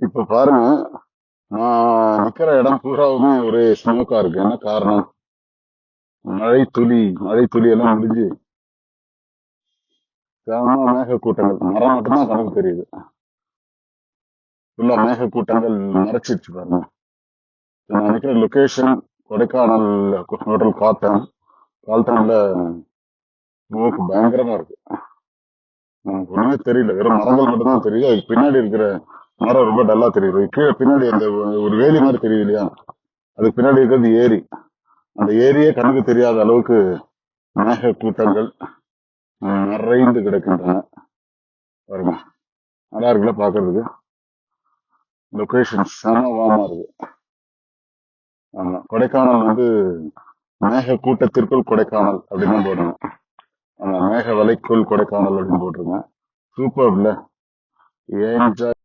இப்ப பாருங்க, நான் நிக்கிற இடம் பூராவுமே ஒரே ஸ்மோக்கா இருக்கு. என்ன காரணம்? மழை துளி எல்லாம் முடிஞ்சு செம மேக கூட்டங்கள். மரம் மட்டும்தான் கணக்கு தெரியுது. ஃபுல்லா மேக கூட்டங்கள் மறைச்சிருச்சு பாருங்க. நான் நிக்கிற லொகேஷன் கொடைக்கானல் ஹோட்டல் கால்டன்ல ஸ்மோக் பயங்கரமா இருக்கு. நமக்கு ஒண்ணுமே தெரியல, வெறும் மரங்கள் மட்டும்தான் தெரியுது. அதுக்கு பின்னாடி இருக்கிற மரம் ரொம்ப டல்லா தெரியுது. கீழே பின்னாடி அந்த ஒரு வேலி மாதிரி தெரியுது இல்லையா, அதுக்கு பின்னாடி இருக்கிறது ஏரி. அந்த ஏரியே கண்ணுக்கு தெரியாத அளவுக்கு மேக கூட்டங்கள் நிறைந்து கிடக்கின்றன பாருங்க. நல்லா இருக்குல்ல பாக்குறதுக்கு. லொகேஷன் செம வாமா இருக்கு. ஆமா, கொடைக்கானல் மேக கூட்டத்திற்குள் கொடைக்கானல் அப்படின்னு போடுங்க. ஆமா, மேக வலைக்குள் கொடைக்கானல் அப்படின்னு போட்டுருங்க. சூப்பர் இல்ல? ஏன்